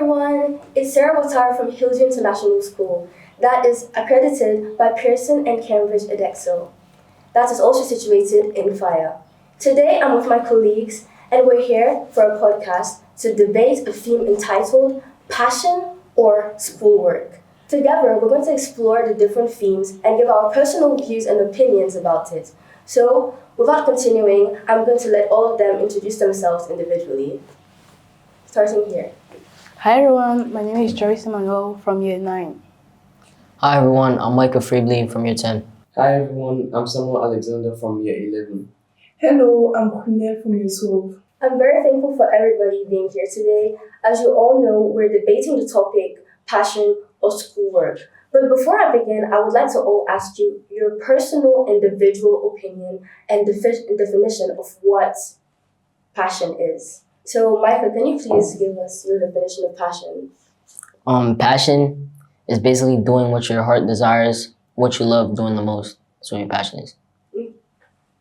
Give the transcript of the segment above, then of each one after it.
everyone, it's Sarah Watara from Hillsview International School that is accredited by Pearson and Cambridge Edexcel. That is also situated in FIRE. Today I'm with my colleagues and we're here for a podcast to debate a theme entitled Passion or Schoolwork. Together we're going to explore the different themes and give our personal views and opinions about it. So without continuing, I'm going to let all of them introduce themselves individually. Starting here. Hi everyone, my name is Joyce Emmanuel from Year 9. Hi everyone, I'm Michael Freebly from Year 10. Hi everyone, I'm Samuel Alexander from Year 11. Hello, I'm Kunel from Year 12. I'm very thankful for everybody being here today. As you all know, we're debating the topic, passion or schoolwork. But before I begin, I would like to all ask you your personal individual opinion and definition of what passion is. So, Michael, can you please give us your definition of passion? Passion is basically doing what your heart desires, what you love doing the most. That's what your passion is.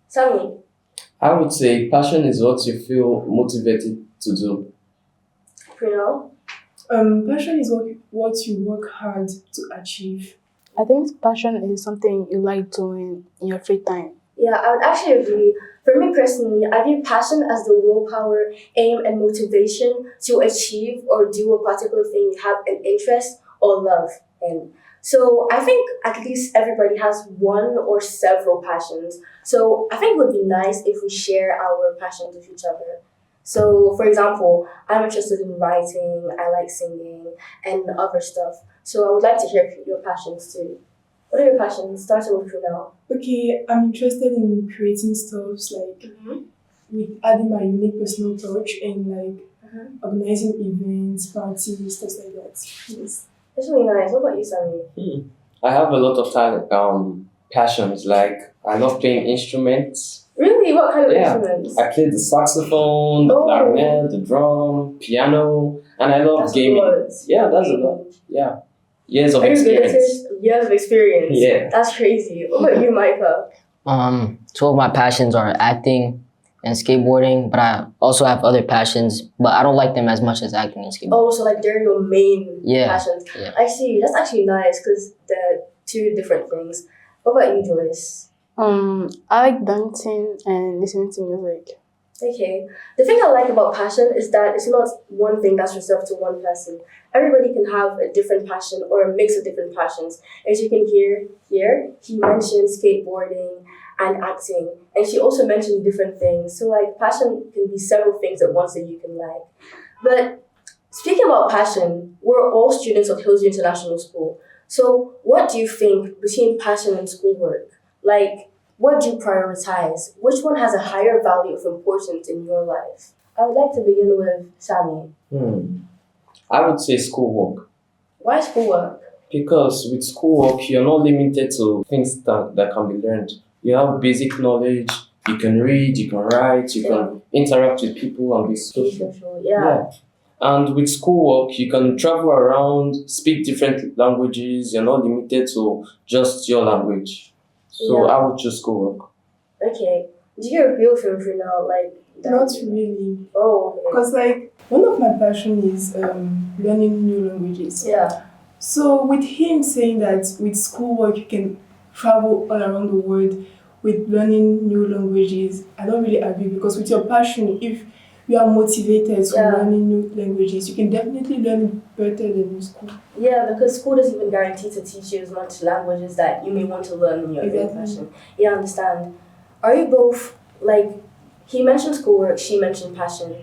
Sammy? I would say passion is what you feel motivated to do. Prunel? Passion is what you work hard to achieve. I think passion is something you like doing in your free time. Yeah, I would actually agree. For me personally, I view passion as the willpower, aim, and motivation to achieve or do a particular thing you have an interest or love in. So I think at least everybody has one or several passions. So I think it would be nice if we share our passions with each other. So for example, I'm interested in writing, I like singing, and other stuff. So I would like to hear your passions too. What are your passions? Starting with Prunel. Okay, I'm interested in creating stuff like with adding my unique personal touch and like organizing events, parties, stuff like that. Yes. That's really nice. What about you, Sammy? I have a lot of passions, like I love playing instruments. Really? What kind of instruments? I play the saxophone, the clarinet, the drum, piano, and I love that's gaming. Good. Yeah, that's a lot. Yeah. Years of Are you experience. good? Years of experience. Yeah. That's crazy. What about you, Micah? Two of my passions are acting and skateboarding, but I also have other passions, but I don't like them as much as acting and skateboarding. Oh, so like they're your main passions. Yeah. I see. That's actually nice because they're two different things. What about you, Joyce? I like dancing and listening to music. Okay. The thing I like about passion is that it's not one thing that's reserved to one person. Everybody can have a different passion or a mix of different passions. As you can hear here, he mentioned skateboarding and acting. And she also mentioned different things. So like passion can be several things at once that you can like. But speaking about passion, we're all students of Hillsview International School. So what do you think between passion and schoolwork? Like, what do you prioritize? Which one has a higher value of importance in your life? I would like to begin with Sammy. I would say schoolwork. Why schoolwork? Because with schoolwork, you're not limited to things that can be learned. You have basic knowledge, you can read, you can write, you can interact with people and be social. Yeah. And with schoolwork, you can travel around, speak different languages, you're not limited to just your language. So I would choose schoolwork. Okay. Do you agree with him for now? Like, Not really. Oh, okay. Because like one of my passion is learning new languages. Yeah. So with him saying that with schoolwork you can travel all around the world with learning new languages, I don't really agree because with your passion, if you are motivated to learning new languages, you can definitely learn it better than in school. Yeah, because school doesn't even guarantee to teach you as much languages that you may want to learn in your own passion. Yeah, I understand. Are you both, like, he mentioned schoolwork, she mentioned passion.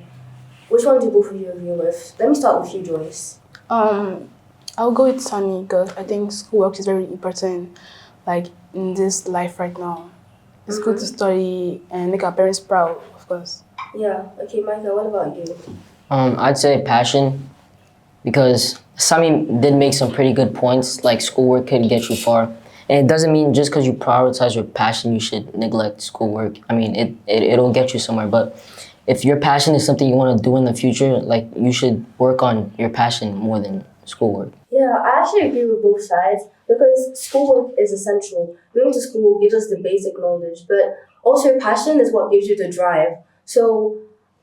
Which one do both of you agree with? Let me start with you, Joyce. I'll go with Sunny because I think schoolwork is very important, like in this life right now. It's good to study and make our parents proud, of course. Yeah. Okay, Micah, what about you? I'd say passion, because Sami did make some pretty good points, like schoolwork could get you far. And it doesn't mean just because you prioritize your passion, you should neglect schoolwork. I mean, it'll get you somewhere, but if your passion is something you want to do in the future, like, you should work on your passion more than schoolwork. Yeah, I actually agree with both sides because schoolwork is essential. Going to school gives us the basic knowledge, but also passion is what gives you the drive. So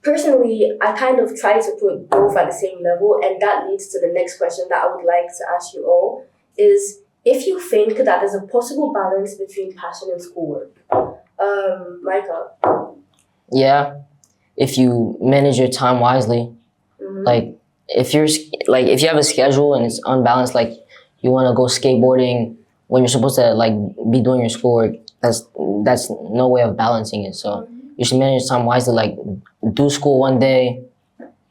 personally, I kind of try to put both at the same level, and that leads to the next question that I would like to ask you all is if you think that there's a possible balance between passion and schoolwork. Micah. Yeah, if you manage your time wisely, like if you have a schedule and it's unbalanced, like you want to go skateboarding when you're supposed to like be doing your schoolwork, that's no way of balancing it. So you should manage time wisely, like do school one day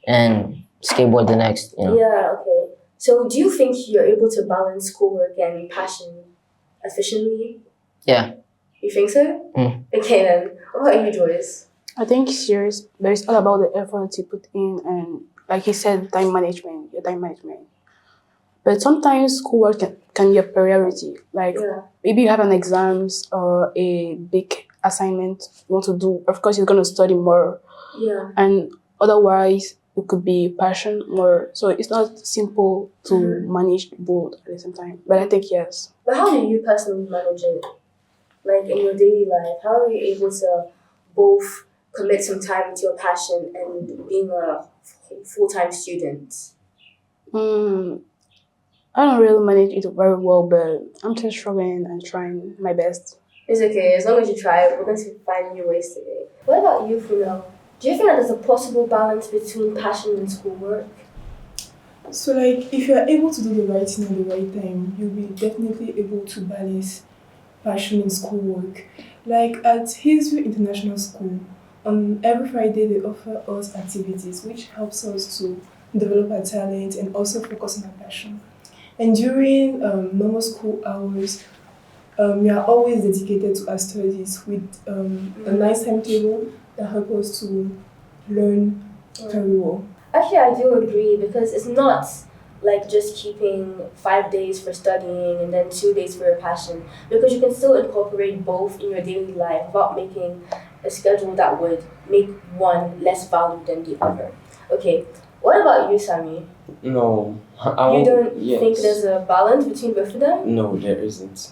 and skateboard the next, you know. Yeah, okay. So do you think you're able to balance schoolwork and passion efficiently? Yeah. You think so? Okay then. What about you, Joyce? I think there's all about the effort you put in and, like he said, your time management. But sometimes schoolwork can be a priority. Like maybe you have an exams or a big assignment you want to do. Of course, you're going to study more. Yeah. And otherwise, it could be passion more. So it's not simple to manage both at the same time. But I think yes. But how do you personally manage it? Like in your daily life, how are you able to both commit some time to your passion and being a full-time student? I don't really manage it very well, but I'm still struggling and trying my best. It's okay, as long as you try, we're going to find new ways today. What about you, Funel? Do you think that there's a possible balance between passion and schoolwork? So like if you're able to do the right thing at the right time, you'll be definitely able to balance passion and schoolwork. Like at Hillsview International School, on every Friday they offer us activities which helps us to develop our talent and also focus on our passion. And during normal school hours, we are always dedicated to our studies with a nice timetable that helps us to learn very well. Actually, I do agree because it's not like just keeping 5 days for studying and then 2 days for your passion, because you can still incorporate both in your daily life without making a schedule that would make one less valued than the other. Okay, what about you, Sammy? No. You don't think there's a balance between both of them? No, there isn't.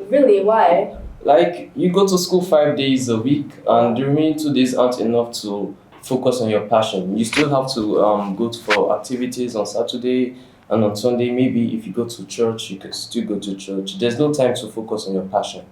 Really? Why? Like, you go to school 5 days a week, and the remaining 2 days aren't enough to focus on your passion. You still have to go for activities on Saturday and on Sunday. Maybe if you go to church, you could still go to church. There's no time to focus on your passion.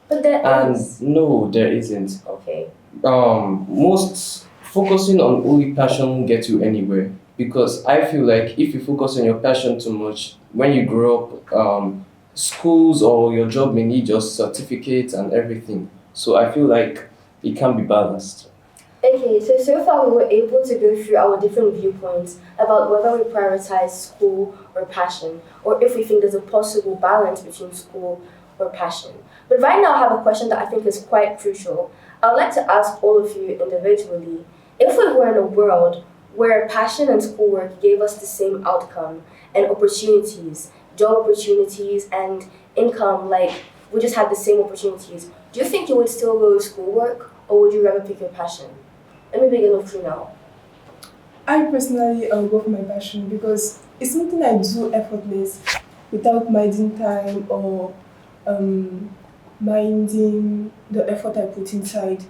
But there is. No, there isn't. Okay. Most focusing on only passion won't get you anywhere, because I feel like if you focus on your passion too much, when you grow up, schools or your job may need your certificate and everything. So I feel like it can be balanced. Okay, so far we were able to go through our different viewpoints about whether we prioritize school or passion, or if we think there's a possible balance between school or passion. But right now I have a question that I think is quite crucial. I would like to ask all of you individually, if we were in a world where passion and schoolwork gave us the same outcome and opportunities, job opportunities and income, like we just had the same opportunities, do you think you would still go to schoolwork, or would you rather pick your passion? Let me begin with you now. I personally go for my passion because it's something I do effortless without minding time or minding the effort I put inside.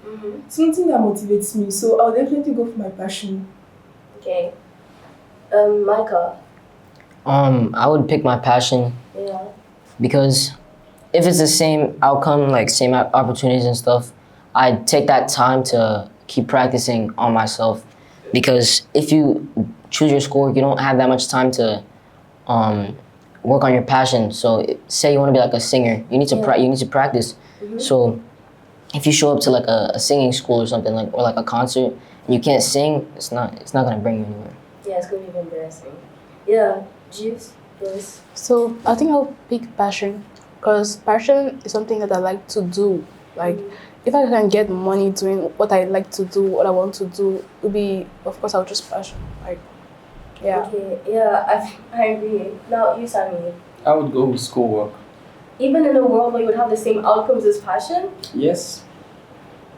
Something that motivates me, so I'll definitely go for my passion. Okay. Micah? I would pick my passion. Yeah. Because if it's the same outcome, like same opportunities and stuff, I'd take that time to keep practicing on myself. Because if you choose your schoolwork, you don't have that much time to work on your passion. So say you want to be like a singer, you need to practice. So if you show up to like a singing school or something, like, or like a concert, and you can't sing, it's not gonna bring you anywhere. Yeah, it's gonna be embarrassing. Yeah, Juice, Joyce. So I think I'll pick passion, because passion is something that I like to do. Like if I can get money doing what I like to do, what I want to do, it would be, of course, I'll choose passion. Like, yeah. Okay, yeah, I agree. Now you, Sammy. I would go with schoolwork. Even in a world where you would have the same outcomes as passion? Yes.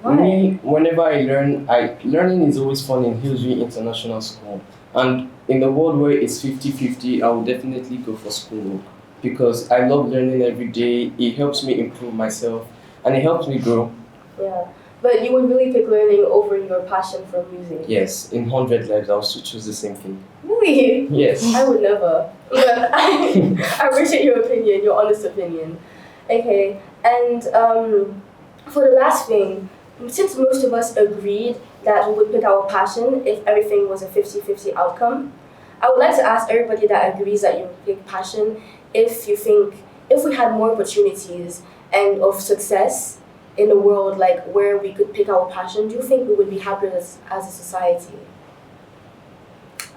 Why? Me, whenever I learn, learning is always fun in Hillsview International School. And in the world where it's 50-50, I would definitely go for schoolwork. Because I love learning every day. It helps me improve myself and it helps me grow. Yeah. But you would really pick learning over your passion for music. Yes, in 100 lives, I would still choose the same thing. Really? Yes. I would never. But I appreciate your opinion, your honest opinion. Okay, and for the last thing, since most of us agreed that we would pick our passion if everything was a 50-50 outcome, I would like to ask everybody that agrees that you would pick passion if you think, if we had more opportunities and of success in a world like where we could pick our passion, do you think we would be happier as a society?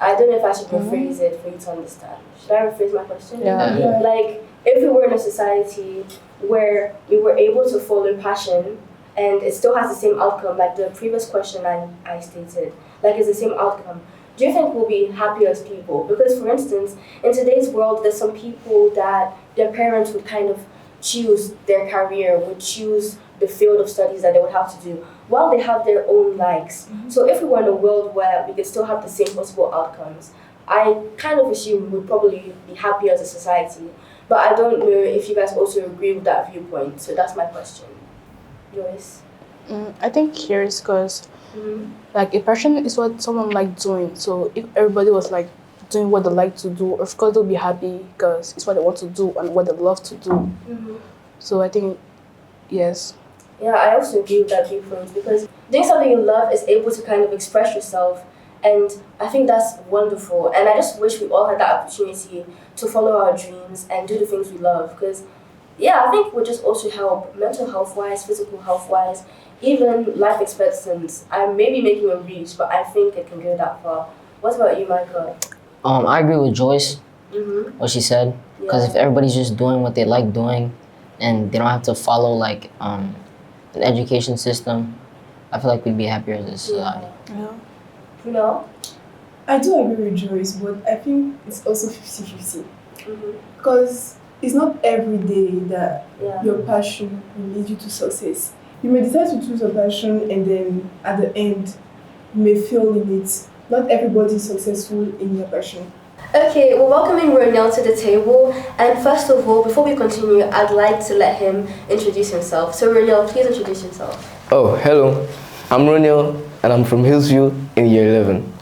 I don't know if I should rephrase it for you to understand. Should I rephrase my question? Yeah. Like, if we were in a society where we were able to follow passion and it still has the same outcome, like the previous question I stated, like it's the same outcome, do you think we'll be happy as people? Because, for instance, in today's world, there's some people that their parents would kind of choose their career, would choose the field of studies that they would have to do, while they have their own likes. So if we were in a world where we could still have the same possible outcomes, I kind of assume we would probably be happy as a society. But I don't know if you guys also agree with that viewpoint. So that's my question. Joyce? I think here is because like a passion is what someone like doing. So if everybody was like doing what they like to do, of course they'll be happy because it's what they want to do and what they love to do. So I think, yes. Yeah, I also agree with that viewpoint because doing something you love is able to kind of express yourself, and I think that's wonderful. And I just wish we all had that opportunity to follow our dreams and do the things we love because, yeah, I think it would just also help mental health-wise, physical health-wise, even life expectancy. I may be making a reach, but I think it can go that far. What about you, Micah? I agree with Joyce, what she said, because if everybody's just doing what they like doing and they don't have to follow like an education system, I feel like we'd be happier as a society. You know? I do agree with Joyce, but I think it's also 50-50. Because it's not every day that your passion will lead you to success. You may decide to choose a passion and then at the end, you may fail in it. Not everybody is successful in their passion. Okay, we're welcoming Ronel to the table. And first of all, before we continue, I'd like to let him introduce himself. So Ronel, please introduce yourself. Oh, hello. I'm Ronel and I'm from Hillsview in year 11.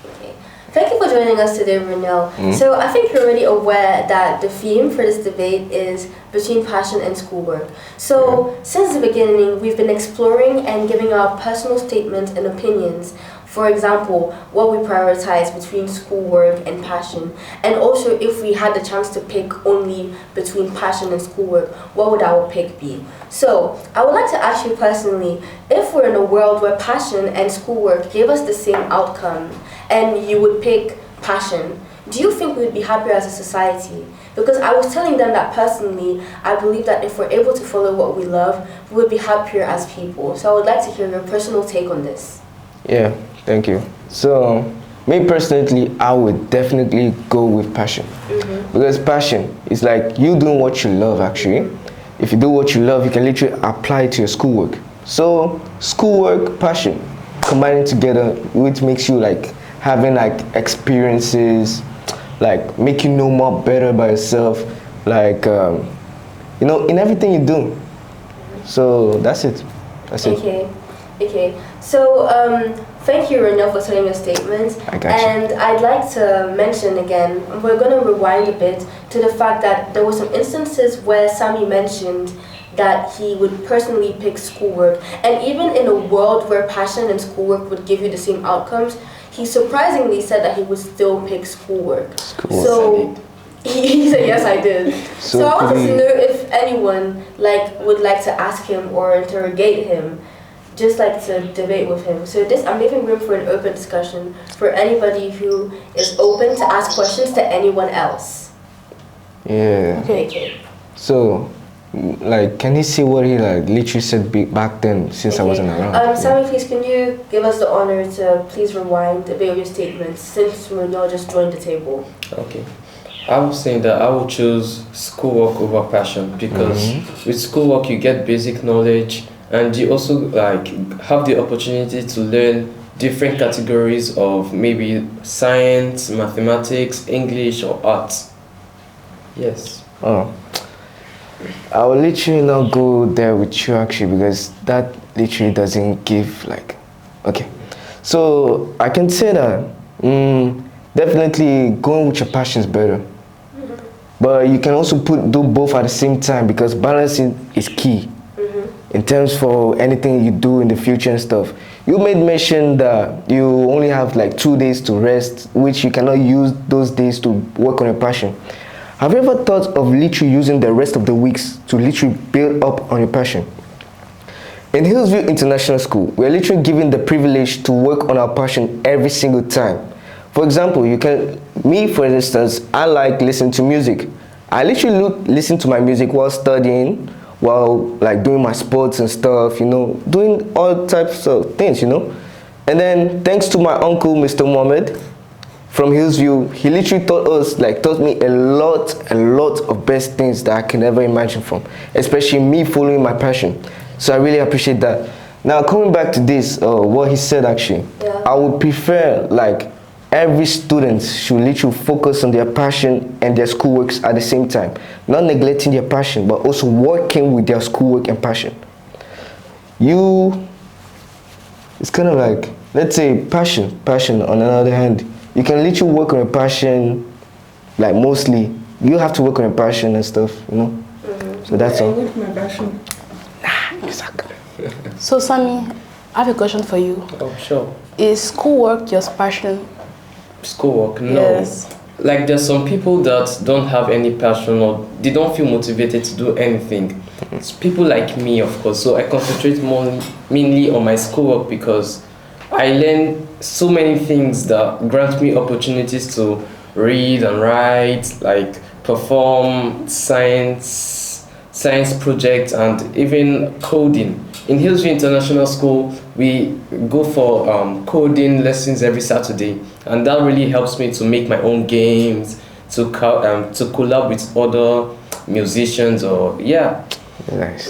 Okay. Thank you for joining us today, Ronel. So I think you're already aware that the theme for this debate is between passion and schoolwork. So since the beginning, we've been exploring and giving our personal statements and opinions. For example, what we prioritize between schoolwork and passion. And also, if we had the chance to pick only between passion and schoolwork, what would our pick be? So, I would like to ask you personally, if we're in a world where passion and schoolwork gave us the same outcome, and you would pick passion, do you think we would be happier as a society? Because I was telling them that personally, I believe that if we're able to follow what we love, we would be happier as people. So I would like to hear your personal take on this. Yeah, thank you. So, me personally, I would definitely go with passion. Because passion is like you doing what you love actually. If you do what you love, you can literally apply it to your schoolwork. So, schoolwork, passion, combining together, which makes you like having like experiences, like make you know more better by yourself, like, you know, in everything you do. So, that's it. That's it. Okay. So, thank you, Ronel, for telling your statements. I got you. And I'd like to mention again, we're going to rewind a bit to the fact that there were some instances where Sammy mentioned that he would personally pick schoolwork. And even in a world where passion and schoolwork would give you the same outcomes, he surprisingly said that he would still pick schoolwork. So, he said, yes, I did. So I wanted to know if anyone would like to ask him or interrogate him, just like to debate with him. So I'm leaving room for an open discussion for anybody who is open to ask questions to anyone else. Yeah. Okay. So, like, can he see what he like literally said back then since I wasn't around? Sammy, please, can you give us the honor to please rewind a bit of your statements since Ronel just joined the table? Okay. I was saying that I would choose schoolwork over passion because with schoolwork you get basic knowledge and you also like have the opportunity to learn different categories of maybe science, mathematics, English or art. Yes. Oh, I will literally not go there with you actually because that literally doesn't give like, okay. So I can say that definitely going with your passion is better. But you can also do both at the same time because balancing is key in terms for anything you do in the future and stuff. You made mention that you only have like 2 days to rest, which you cannot use those days to work on your passion. Have you ever thought of literally using the rest of the weeks to literally build up on your passion? In Hillsview International School, we're literally given the privilege to work on our passion every single time. For example, me for instance, I like listening to music. I literally listen to my music while studying, while like doing my sports and stuff, you know, doing all types of things, you know. And then thanks to my uncle, Mr. Mohammed, from Hillsview, he literally taught me a lot of best things that I can ever imagine from, especially me following my passion. So I really appreciate that. Now coming back to this, what he said actually, I would prefer like every student should literally focus on their passion and their schoolworks at the same time, not neglecting their passion, but also working with their schoolwork and passion. It's kind of like, let's say passion on the other hand. You can literally work on your passion, like mostly. You have to work on your passion and stuff, you know? So that's all. I work my passion. Exactly. So Sammy, I have a question for you. Oh, sure. Is schoolwork your passion? Schoolwork? No. Yes. Like there's some people that don't have any passion or they don't feel motivated to do anything. It's people like me, of course. So I concentrate mainly on my schoolwork because I learn so many things that grant me opportunities to read and write, like perform science projects and even coding. In Hillsview International School, we go for coding lessons every Saturday, and that really helps me to make my own games, to collab with other musicians or Nice.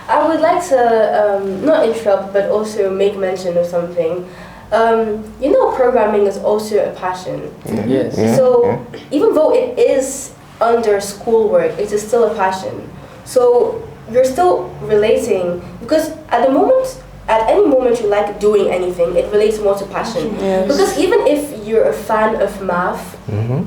I would like to not interrupt, but also make mention of something. You know, programming is also a passion. Yes. So even though it is under schoolwork, it is still a passion. So you're still relating because at any moment you like doing anything, it relates more to passion. Yes. Because even if you're a fan of math,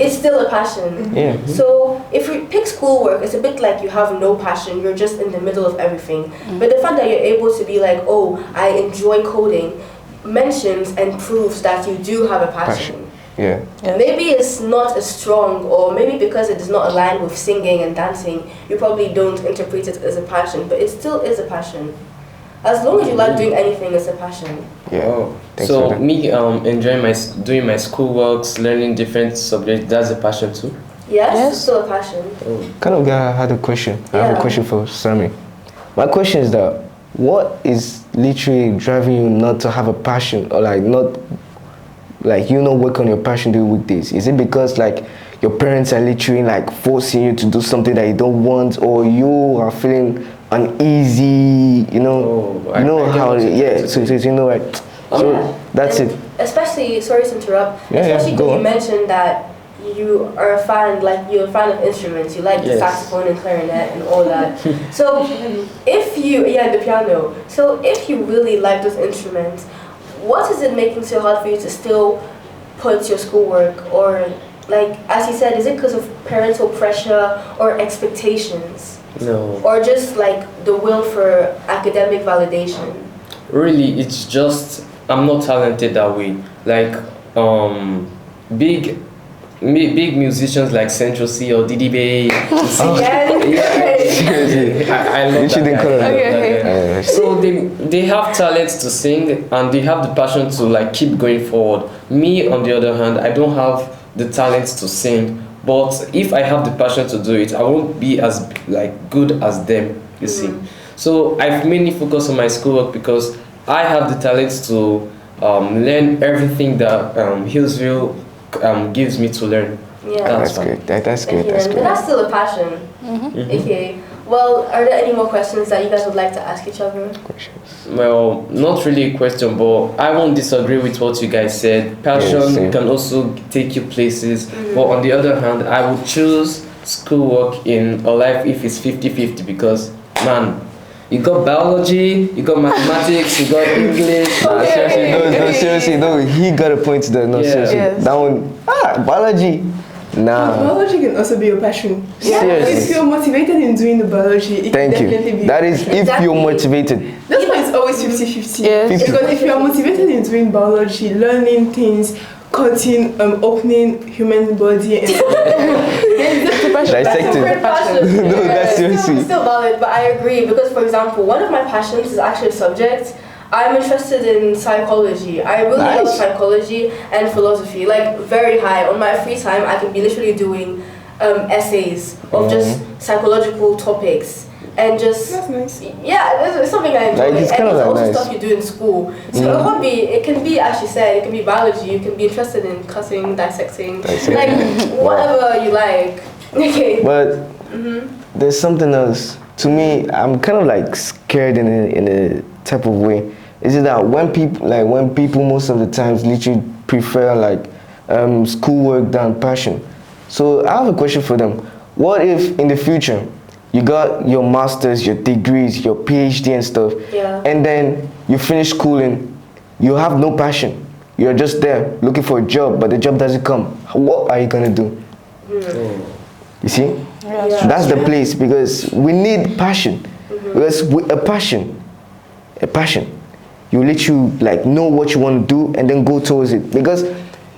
it's still a passion. So if you pick schoolwork, it's a bit like you have no passion, you're just in the middle of everything. But the fact that you're able to be like, oh, I enjoy coding, mentions and proves that you do have a passion. Yeah. Yes. Maybe it's not as strong, or maybe because it does not align with singing and dancing, you probably don't interpret it as a passion, but it still is a passion. As long as you like doing anything, it's a passion. Yeah. Oh. Thanks So for that. me enjoying doing my schoolworks, learning different subjects, that's a passion too. Yes, it's still a passion. Kind of guy had a question. I have a question for Sammy. My question is that what is literally driving you not to have a passion or like not work on your passion during weekdays? Is it because like your parents are literally like forcing you to do something that you don't want, or you are feeling uneasy? You know, you know, right? So that's And it. Especially, sorry to interrupt. Yeah, especially go because you on. mentioned that you're a fan of instruments. You like the Yes. saxophone and clarinet and all that. So the piano. So if you really like those instruments, what is it making so hard for you to still put your schoolwork, or like as you said, is it because of parental pressure or expectations, No. or just like the will for academic validation? Really, it's just I'm not talented that way. Like big musicians like Central C or DDB. Yeah. I love You shouldn't that call guy. it I love that that. guy. So they have talents to sing and they have the passion to like keep going forward. Me on the other hand, I don't have the talents to sing, but if I have the passion to do it, I won't be as like good as them, you see. So I've mainly focused on my schoolwork because I have the talents to learn everything that Hillsview gives me to learn. Yeah. That's good. That's good. That's But good. that's still a passion. Okay. Well, are there any more questions that you guys would like to ask each other? Well, not really a question, but I won't disagree with what you guys said. Passion Yes, same. can also take you places, but on the other hand, I would choose schoolwork in a life if it's 50-50 because, man, you got biology, you got mathematics, you got English. Nah, seriously, no, he got a point there. No, Yeah. seriously. Yes. That one, biology. Nah. Biology can also be your passion. Seriously. If you're motivated in doing the biology, it Thank can definitely you. be. That is if Exactly. you're motivated. That's why it's always 50-50. Yes. 50. Because if you are motivated in doing biology, learning things, cutting, opening human body, and Dissecting. Different passions. No, that's seriously. Still valid, but I agree because, for example, one of my passions is actually a subject. I'm interested in psychology. I really love Nice. psychology and philosophy, like very high. On my free time, I can be literally doing essays of just psychological topics and just that's nice. yeah, it's something I enjoy. Like, it's and kind of it's like also nice. stuff you do in school. So a hobby, it can be, as she said, it can be biology. You can be interested in cutting, dissecting, like whatever you like. Okay. But there's something else. To me, I'm kind of like scared in a type of way. Is it that when people most of the times literally prefer like schoolwork than passion? So I have a question for them. What if in the future you got your masters, your degrees, your PhD and stuff, and then you finish schooling, you have no passion. You're just there looking for a job, but the job doesn't come. What are you gonna do? You see? Yeah. That's the place, because we need passion. Because with a passion, you literally like know what you want to do and then go towards it. Because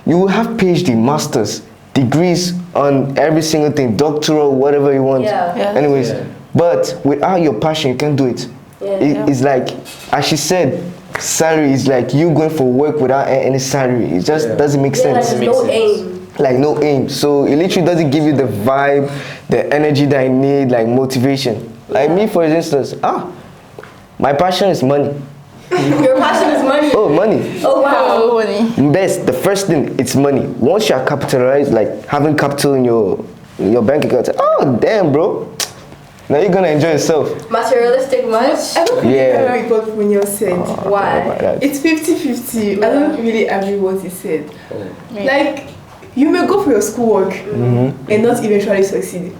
you will have PhD, masters, degrees on every single thing, doctoral, whatever you want. Anyways, but without your passion, you can't do it. It's like, as she said, salary is like you going for work without any salary. It just doesn't make sense. Like no aim. Like no aim. So it literally doesn't give you the vibe, the energy that I need, like motivation. Like me, for instance, my passion is money. Your passion is money. Oh, money. Oh wow. Best, the first thing, it's money. Once you are capitalized, like having capital in your bank account, oh damn, bro. Now you're gonna enjoy yourself. Materialistic much? I don't really agree with what Munyo said. Why? It's 50-50. I don't really agree with what he said. Like, you may go for your schoolwork and not eventually succeed.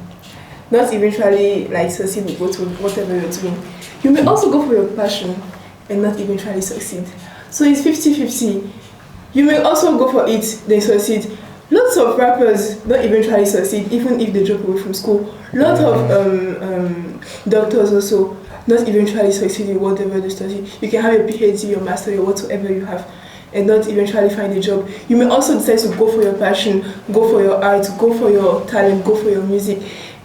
Not eventually like succeed with whatever you're doing. You may also go for your passion and not eventually succeed. So it's 50-50. You may also go for it, then succeed. Lots of rappers don't eventually succeed, even if they drop away from school. Lots of doctors also not eventually succeed in whatever they study. You can have a PhD, your master, or whatever you have, and not eventually find a job. You may also decide to go for your passion, go for your art, go for your talent, go for your music,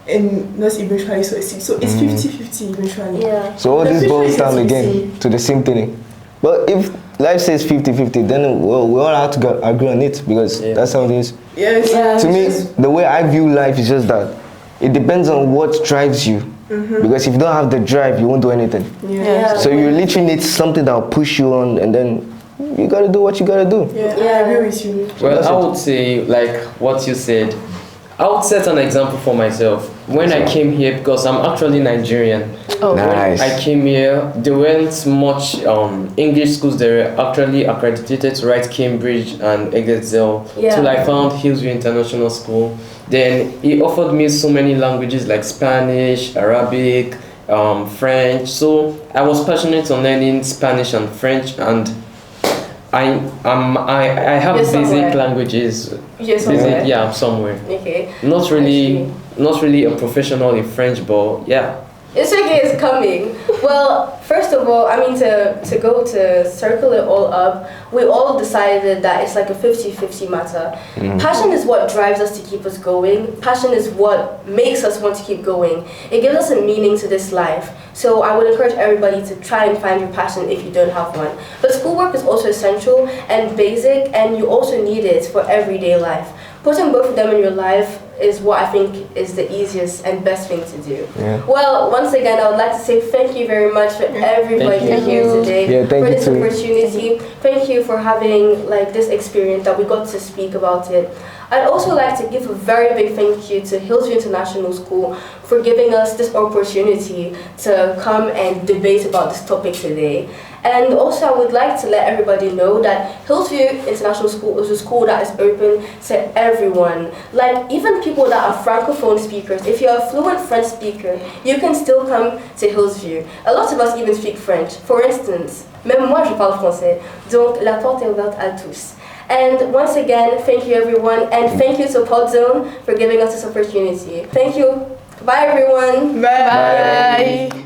and not eventually succeed. So it's 50-50 eventually. Yeah. So all this boils down again to the same thing. But if life says 50-50, then we all have to agree on it, because that's how it is. Yes. To me, the way I view life is just that it depends on what drives you. Because if you don't have the drive, you won't do anything. So you literally need something that will push you on, and then you gotta do what you gotta do. Yeah, I agree with you. Well, I would say, like what you said, I would set an example for myself. When I came here, because I'm actually Nigerian. Oh, nice. I came here, there weren't much English schools that were actually accredited to write Cambridge and Excel. So I found Hillsview International School. Then he offered me so many languages like Spanish, Arabic, French. So I was passionate on learning Spanish and French, and I have basic languages. Somewhere. Yeah, somewhere. Okay. Not really a professional in French, but yeah. It's okay, it's coming. Well, first of all, I mean, to go to circle it all up, we all decided that it's like a 50-50 matter. Passion is what drives us to keep us going. Passion is what makes us want to keep going. It gives us a meaning to this life. So I would encourage everybody to try and find your passion if you don't have one. But schoolwork is also essential and basic, and you also need it for everyday life. Putting both of them in your life is what I think is the easiest and best thing to do. Well, once again, I would like to say thank you very much for everybody here today for this opportunity. Thank you for having like this experience that we got to speak about it. I'd also like to give a very big thank you to Hillsview International School for giving us this opportunity to come and debate about this topic today. And also I would like to let everybody know that Hillsview International School is a school that is open to everyone. Like even people that are francophone speakers, if you're a fluent French speaker, you can still come to Hillsview. A lot of us even speak French. For instance, même moi je parle français, donc la porte est ouverte à tous. And once again, thank you everyone, and thank you to Podzone for giving us this opportunity. Thank you. Bye everyone. Bye.